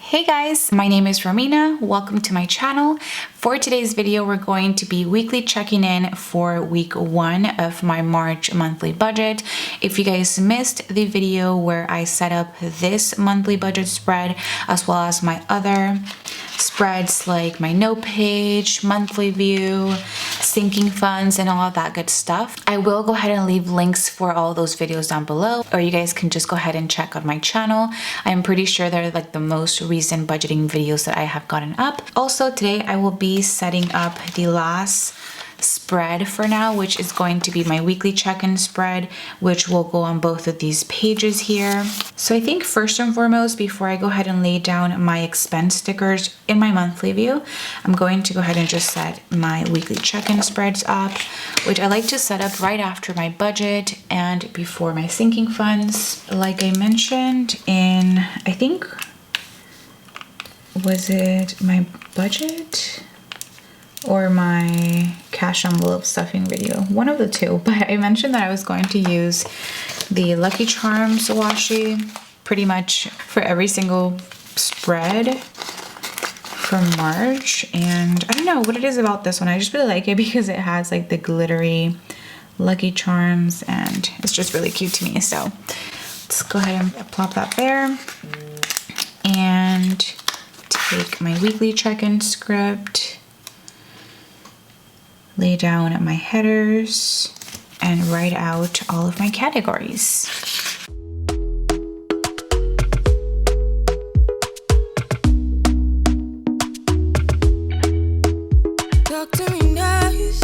Hey guys, my name is Romina. Welcome to my channel. For today's video, we're going to be weekly checking in for week 1 of my March monthly budget. If you guys missed the video where I set up this monthly budget spread, as well as my other spreads like my note page, monthly view, sinking funds, and all of that good stuff, I will go ahead and leave links for all those videos down below, or you guys can just go ahead and check on my channel. I'm pretty sure they're like the most recent budgeting videos that I have gotten up. Also, today I will be setting up the last spread for now, which is going to be my weekly check-in spread, which will go on both of these pages here. So I think first and foremost, before I go ahead and lay down my expense stickers in my monthly view, I'm going to go ahead and just set my weekly check-in spreads up, which I like to set up right after my budget and before my sinking funds. Like I mentioned in, I think, was it my budget or my cash envelope stuffing video? One of the two, but I mentioned that I was going to use the Lucky Charms washi pretty much for every single spread from March. And I don't know what it is about this one. I just really like it because it has like the glittery Lucky Charms and it's just really cute to me. So let's go ahead and plop that there and take my weekly check-in script, lay down my headers, and write out all of my categories. Talk to me nice,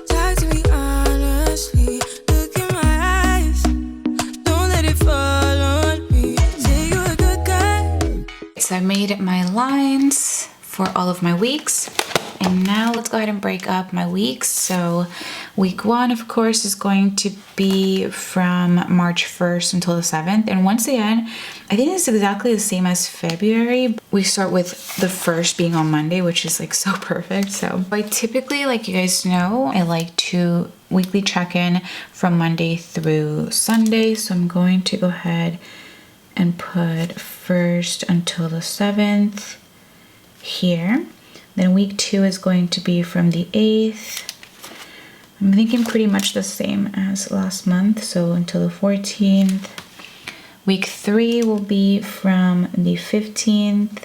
talk to me honestly, look in my eyes, don't let it fall on me, say you're a good guy. So I made my lines for all of my weeks. And now let's go ahead and break up my weeks. So week 1, of course, is going to be from March 1st until the 7th. And once again, I think it's exactly the same as February. We start with the 1st being on Monday, which is like so perfect. So I typically, like you guys know, I like to weekly check in from Monday through Sunday. So I'm going to go ahead and put 1st until the 7th here. Then week 2 is going to be from the 8th. I'm thinking pretty much the same as last month, so until the 14th. Week 3 will be from the 15th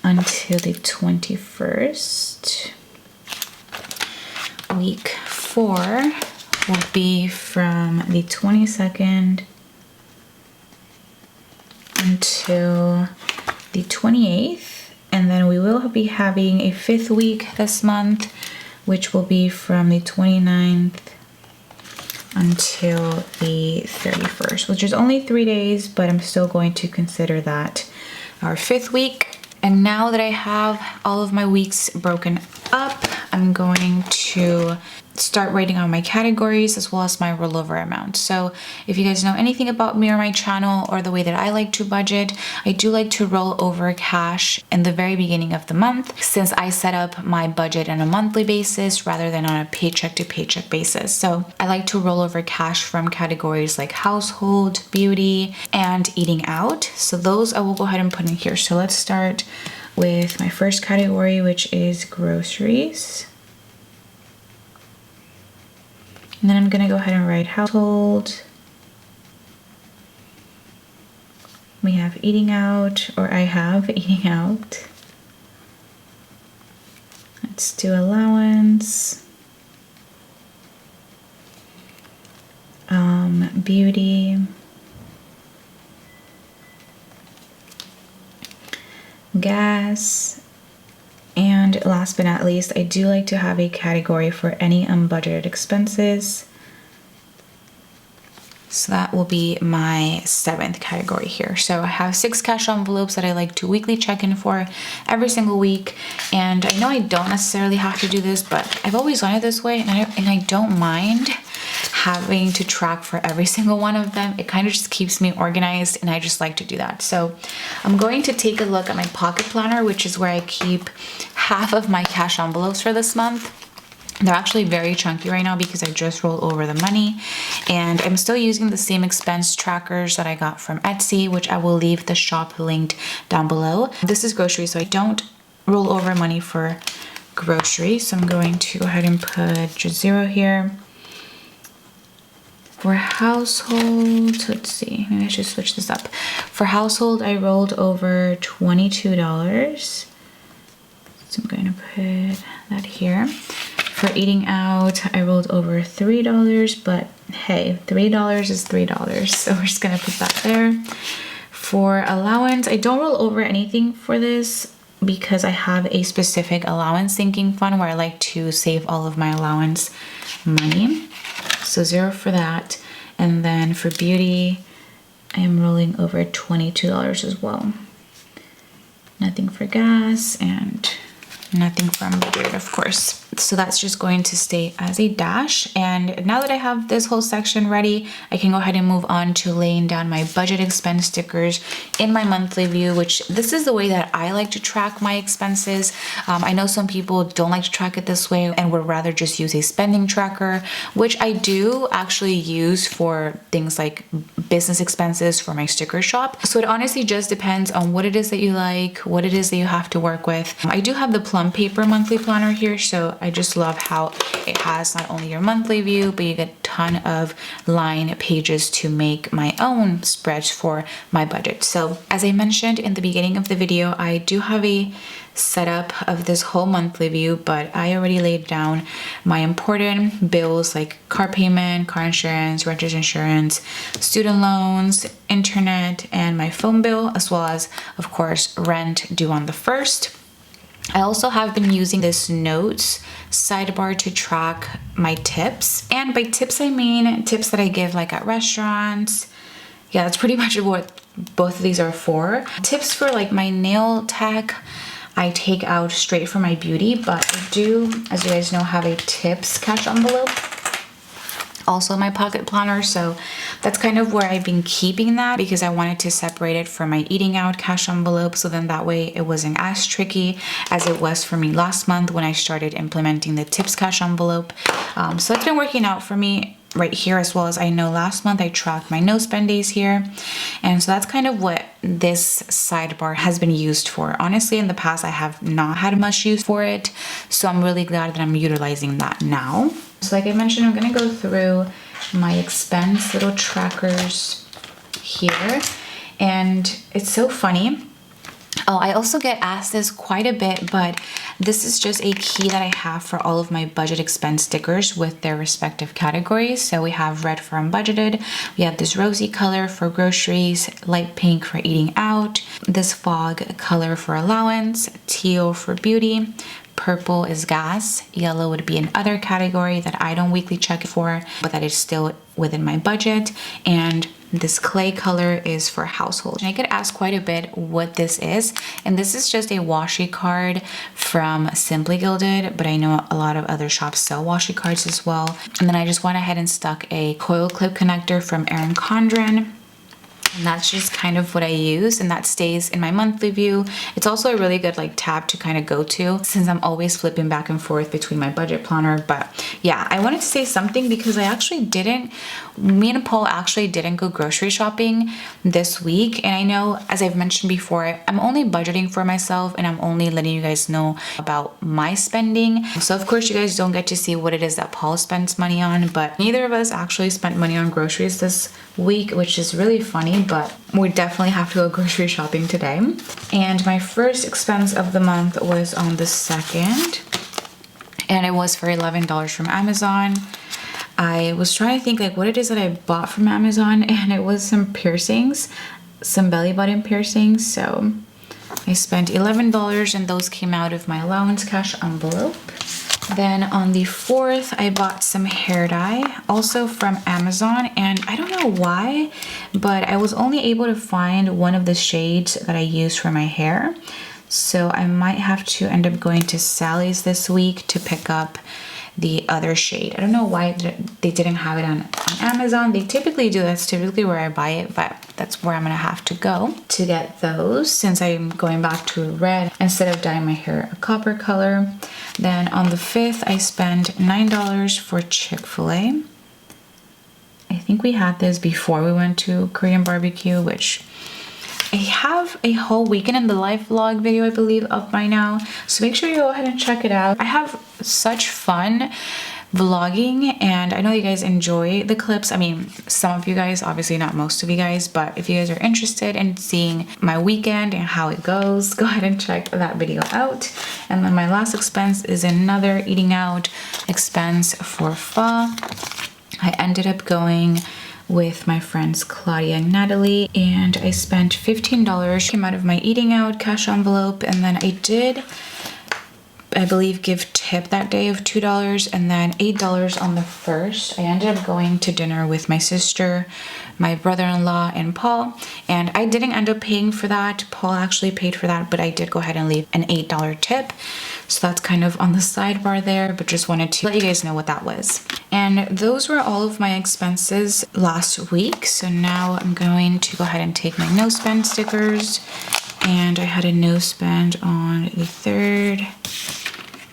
until the 21st. Week 4 will be from the 22nd until the 28th. And then we will be having a 5th week this month, which will be from the 29th until the 31st, which is only 3 days, but I'm still going to consider that our 5th week. And now that I have all of my weeks broken up, I'm going to start writing on my categories as well as my rollover amount. So if you guys know anything about me or my channel or the way that I like to budget, I do like to roll over cash in the very beginning of the month, since I set up my budget on a monthly basis rather than on a paycheck to paycheck basis. So I like to roll over cash from categories like household, beauty, and eating out. So those I will go ahead and put in here. So let's start with my first category, which is groceries. And then I'm gonna go ahead and write household. We have eating out, or I have eating out. Let's do allowance. Beauty. Gas. And last but not least, I do like to have a category for any unbudgeted expenses. So that will be my 7th category here. So I have 6 cash envelopes that I like to weekly check in for every single week. And I know I don't necessarily have to do this, but I've always done it this way, and I don't mind having to track for every single one of them. It kind of just keeps me organized, and I just like to do that. So I'm going to take a look at my pocket planner, which is where I keep half of my cash envelopes for this month. They're actually very chunky right now because I just rolled over the money, and I'm still using the same expense trackers that I got from Etsy, which I will leave the shop linked down below. This is groceries, so I don't roll over money for groceries. So I'm going to go ahead and put just 0 here. For household, let's see, maybe I should switch this up. For household, I rolled over $22. So I'm going to put that here. For eating out, I rolled over $3, but hey, $3 is $3. So we're just gonna put that there. For allowance, I don't roll over anything for this because I have a specific allowance sinking fund where I like to save all of my allowance money. So 0 for that. And then for beauty, I am rolling over $22 as well. Nothing for gas and nothing from beard, of course. So that's just going to stay as a dash. And now that I have this whole section ready, I can go ahead and move on to laying down my budget expense stickers in my monthly view, which this is the way that I like to track my expenses. I know some people don't like to track it this way and would rather just use a spending tracker, which I do actually use for things like business expenses for my sticker shop. So it honestly just depends on what it is that you like, what it is that you have to work with. I do have the plum paper monthly planner here, so I just love how it has not only your monthly view, but you get a ton of line pages to make my own spreads for my budget. So as I mentioned in the beginning of the video, I do have a setup of this whole monthly view, but I already laid down my important bills like car payment, car insurance, renter's insurance, student loans, internet, and my phone bill, as well as, of course, rent due on the 1st. I also have been using this notes sidebar to track my tips. And by tips, I mean tips that I give like at restaurants. Yeah, that's pretty much what both of these are for. Tips for like my nail tech, I take out straight from my beauty, but I do, as you guys know, have a tips cash envelope. Also my pocket planner, so that's kind of where I've been keeping that because I wanted to separate it from my eating out cash envelope, so then that way it wasn't as tricky as it was for me last month when I started implementing the tips cash envelope. So it's been working out for me right here, as well as I know last month I tracked my no spend days here, and so that's kind of what this sidebar has been used for. Honestly, in the past I have not had much use for it, so I'm really glad that I'm utilizing that now. So like I mentioned, I'm gonna go through my expense little trackers here, and it's so funny. Oh, I also get asked this quite a bit, but this is just a key that I have for all of my budget expense stickers with their respective categories. So we have red for unbudgeted, we have this rosy color for groceries, light pink for eating out, this fog color for allowance, teal for beauty, purple is gas, yellow would be another category that I don't weekly check for, but that is still within my budget, and this clay color is for household. And I get asked quite a bit what this is, and this is just a washi card from Simply Gilded, but I know a lot of other shops sell washi cards as well. And then I just went ahead and stuck a coil clip connector from Erin Condren. And that's just kind of what I use, and that stays in my monthly view. It's also a really good like tab to kind of go to since I'm always flipping back and forth between my budget planner. But yeah, I wanted to say something because me and Paul actually didn't go grocery shopping this week. And I know, as I've mentioned before, I'm only budgeting for myself and I'm only letting you guys know about my spending. So of course you guys don't get to see what it is that Paul spends money on, but neither of us actually spent money on groceries this week, which is really funny, but we definitely have to go grocery shopping today. And my first expense of the month was on the 2nd, and it was for $11 from Amazon. I was trying to think like what it is that I bought from Amazon, and it was some piercings, some belly button piercings. So I spent $11 and those came out of my allowance cash envelope. Then on the 4th, I bought some hair dye, also from Amazon, and I don't know why, but I was only able to find one of the shades that I use for my hair. So I might have to end up going to Sally's this week to pick up the other shade. I don't know why they didn't have it on Amazon. They typically do. That's typically where I buy it, but that's where I'm gonna have to go to get those, since I'm going back to red instead of dyeing my hair a copper color. Then on the 5th, I spent $9 for Chick-fil-A. I think we had this before we went to Korean barbecue, which I have a whole weekend in the life vlog video, I believe, up by now. So make sure you go ahead and check it out. I have such fun vlogging, and I know you guys enjoy the clips. I mean, some of you guys, obviously not most of you guys, but if you guys are interested in seeing my weekend and how it goes, go ahead and check that video out. And then my last expense is another eating out expense for pho. I ended up going with my friends Claudia and Natalie, and I spent $15. Came out of my eating out cash envelope, and then I did, I believe, give tip that day of $2, and then $8 on the 1st. I ended up going to dinner with my sister, my brother-in-law, and Paul, and I didn't end up paying for that. Paul actually paid for that, but I did go ahead and leave an $8 tip. So that's kind of on the sidebar there, but just wanted to let you guys know what that was. And those were all of my expenses last week. So now I'm going to go ahead and take my no spend stickers, and I had a no spend on the 3rd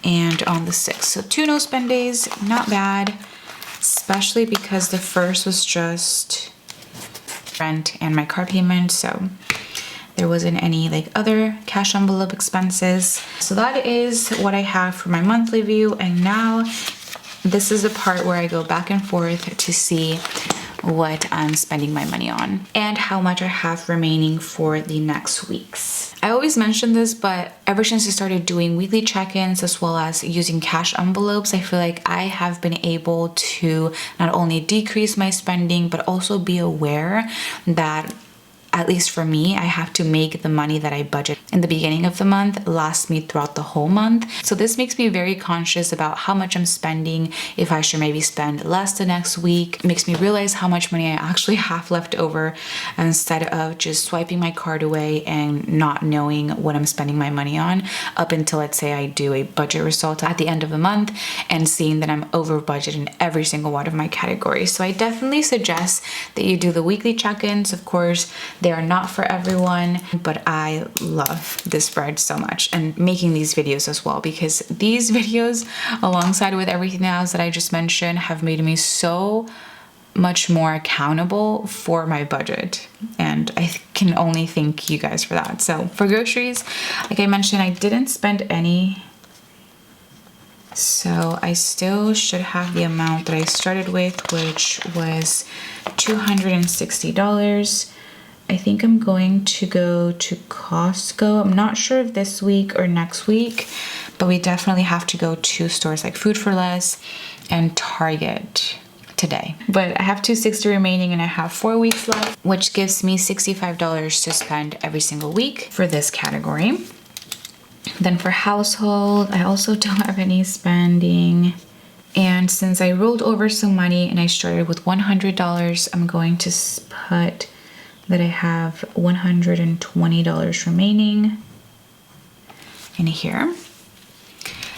and on the 6th. So 2 no spend days, not bad, especially because the 1st was just rent and my car payment. So there wasn't any like other cash envelope expenses. So that is what I have for my monthly view. And now this is the part where I go back and forth to see what I'm spending my money on and how much I have remaining for the next weeks. I always mention this, but ever since I started doing weekly check-ins as well as using cash envelopes, I feel like I have been able to not only decrease my spending, but also be aware that, at least for me, I have to make the money that I budget in the beginning of the month last me throughout the whole month. So this makes me very conscious about how much I'm spending, if I should maybe spend less the next week. It makes me realize how much money I actually have left over, instead of just swiping my card away and not knowing what I'm spending my money on up until, let's say, I do a budget result at the end of the month and seeing that I'm over budget in every single one of my categories. So I definitely suggest that you do the weekly check-ins. Of course, they are not for everyone, but I love this spread so much and making these videos as well, because these videos, alongside with everything else that I just mentioned, have made me so much more accountable for my budget, and I can only thank you guys for that. So for groceries, like I mentioned, I didn't spend any, so I still should have the amount that I started with, which was $260. I think I'm going to go to Costco. I'm not sure if this week or next week, but we definitely have to go to stores like Food for Less and Target today. But I have $260 remaining and I have 4 weeks left, which gives me $65 to spend every single week for this category. Then for household, I also don't have any spending. And since I rolled over some money and I started with $100, I'm going to put that I have $120 remaining in here.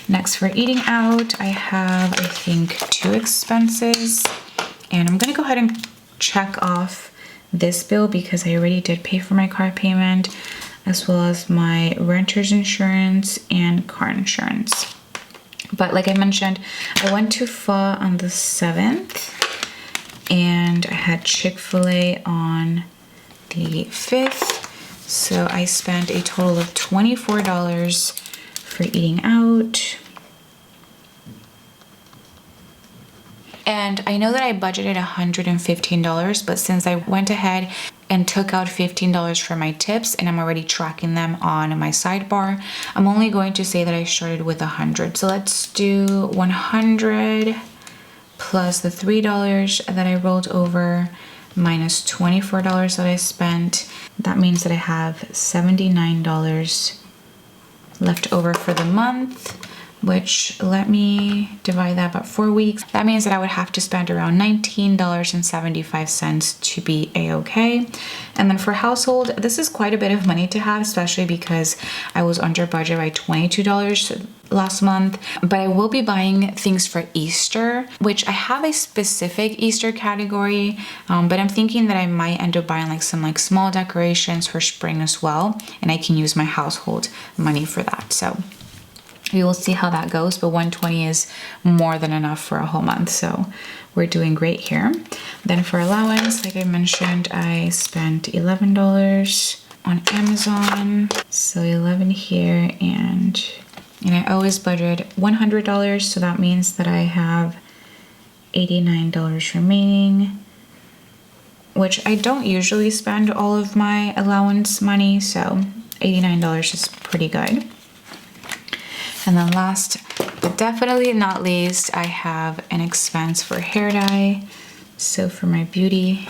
Next, for eating out, I have, I think, 2 expenses, and I'm gonna go ahead and check off this bill because I already did pay for my car payment, as well as my renter's insurance and car insurance. But like I mentioned, I went to pho on the 7th, and I had Chick-fil-A on the 5th, so I spent a total of $24 for eating out. And I know that I budgeted $115, but since I went ahead and took out $15 for my tips and I'm already tracking them on my sidebar, I'm only going to say that I started with 100. So let's do 100 plus the $3 that I rolled over minus $24 that I spent. That means that I have $79 left over for the month, which let me divide that by 4 weeks. That means that I would have to spend around $19.75 to be a-okay. And then for household, this is quite a bit of money to have, especially because I was under budget by $22 last month. But I will be buying things for Easter, which I have a specific Easter category, but I'm thinking that I might end up buying like some small decorations for spring as well, and I can use my household money for that. So we will see how that goes, but 120 is more than enough for a whole month, so we're doing great here. Then for allowance, like I mentioned, I spent $11 on Amazon, so 11 here, and I always budget $100, so that means that I have $89 remaining, which I don't usually spend all of my allowance money, so $89 is pretty good. And then last but definitely not least, I have an expense for hair dye. So for my beauty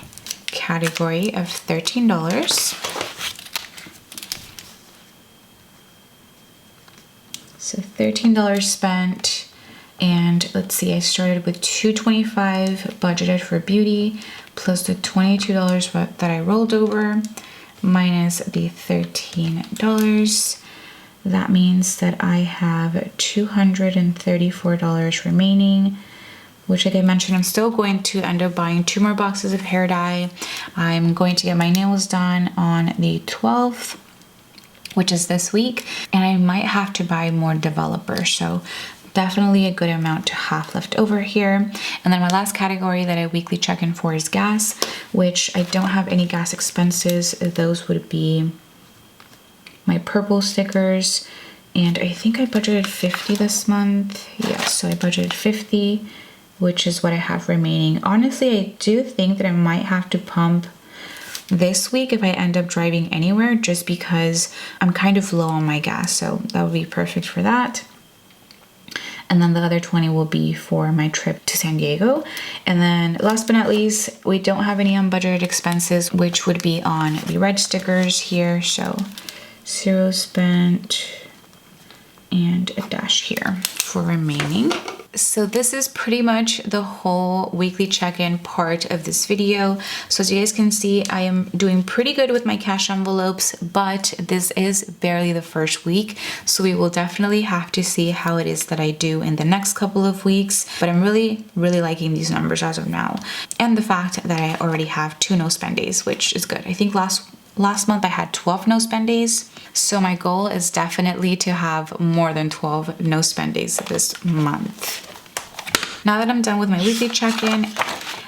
category of $13. So $13 spent, and let's see, I started with $225 budgeted for beauty, plus the $22 that I rolled over, minus the $13. That means that I have $234 remaining, which, like I mentioned, I'm still going to end up buying 2 more boxes of hair dye. I'm going to get my nails done on the 12th, which is this week, and I might have to buy more developer, so definitely a good amount to have left over here. And then my last category that I weekly check in for is gas, which I don't have any gas expenses. Those would be my purple stickers, and I think I budgeted $50 this month. Yes, so I budgeted $50, which is what I have remaining. Honestly, I do think that I might have to pump this week if I end up driving anywhere, just because I'm kind of low on my gas, so that would be perfect for that. And then the other 20 will be for my trip to San Diego. And then last but not least, we don't have any unbudgeted expenses, which would be on the red stickers here. So 0 spent and a dash here for remaining. So this is pretty much the whole weekly check-in part of this video. So as you guys can see, I am doing pretty good with my cash envelopes, but this is barely the first week. So we will definitely have to see how it is that I do in the next couple of weeks. But I'm really liking these numbers as of now. And the fact that I already have 2 no spend days, which is good. I think last month I had 12 no spend days. So my goal is definitely to have more than 12 no spend days this month. Now that I'm done with my weekly check-in,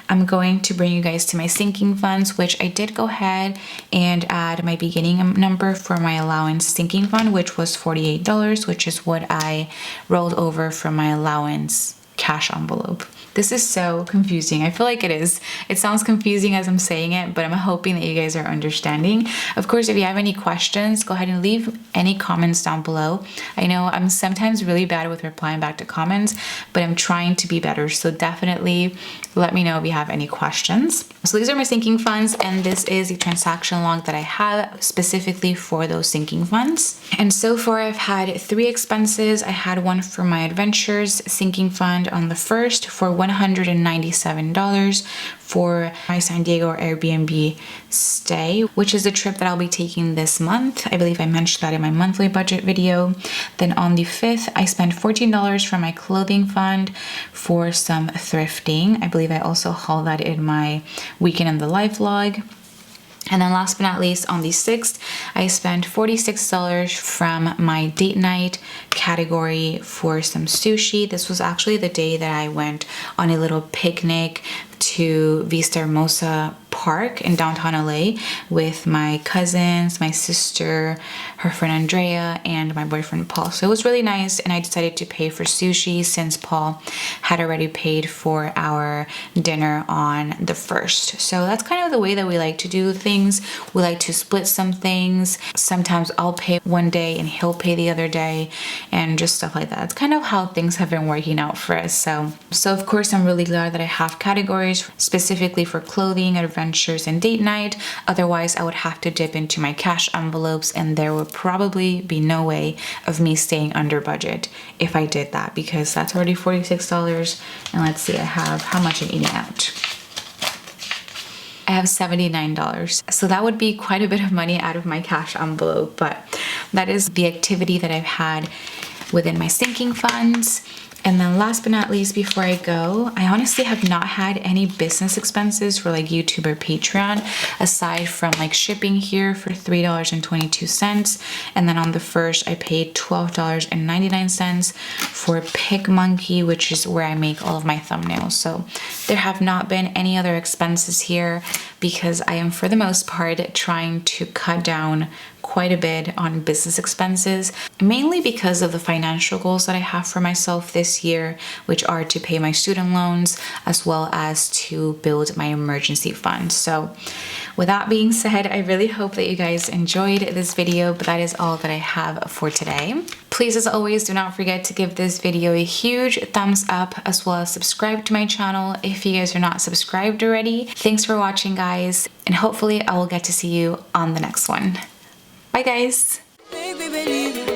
I'm going to bring you guys to my sinking funds, which I did go ahead and add my beginning number for my allowance sinking fund, which was $48, which is what I rolled over from my allowance cash envelope. This is so confusing. I feel like it is. It sounds confusing as I'm saying it, but I'm hoping that you guys are understanding. Of course, if you have any questions, go ahead and leave any comments down below. I know I'm sometimes really bad with replying back to comments, but I'm trying to be better. So definitely let me know if you have any questions. So these are my sinking funds, and this is the transaction log that I have specifically for those sinking funds. And so far I've had 3 expenses. I had one for my adventures sinking fund on the 1st for $197 for my San Diego Airbnb stay, which is the trip that I'll be taking this month. I believe I mentioned that in my monthly budget video. Then on the 5th, I spent $14 for my clothing fund for some thrifting. I believe I also hauled that in my weekend in the life vlog. And then last but not least, on the 6th, I spent $46 from my date night category for some sushi. This was actually the day that I went on a little picnic to Vista Hermosa Park in downtown LA with my cousins, my sister, her friend Andrea, and my boyfriend Paul. So it was really nice, and I decided to pay for sushi since Paul had already paid for our dinner on the 1st. So that's kind of the way that we like to do things. We like to split some things. Sometimes I'll pay one day and he'll pay the other day, and just stuff like that. It's kind of how things have been working out for us. So of course, I'm really glad that I have categories specifically for clothing, adventure, adventures and date night. Otherwise, I would have to dip into my cash envelopes, and there would probably be no way of me staying under budget if I did that, because that's already $46. And let's see, I have how much I'm eating out. I have $79. So that would be quite a bit of money out of my cash envelope, but that is the activity that I've had within my sinking funds. And then last but not least, before I go, I honestly have not had any business expenses for like YouTube or Patreon, aside from like shipping here for $3.22. And then on the first, I paid $12.99 for PicMonkey, which is where I make all of my thumbnails. So there have not been any other expenses here because I am, for the most part, trying to cut down quite a bit on business expenses, mainly because of the financial goals that I have for myself this year, which are to pay my student loans as well as to build my emergency fund. So with that being said, I really hope that you guys enjoyed this video, but that is all that I have for today. Please, as always, do not forget to give this video a huge thumbs up, as well as subscribe to my channel if you guys are not subscribed already. Thanks for watching, guys, and hopefully I will get to see you on the next one. Bye, guys. Make me believe it.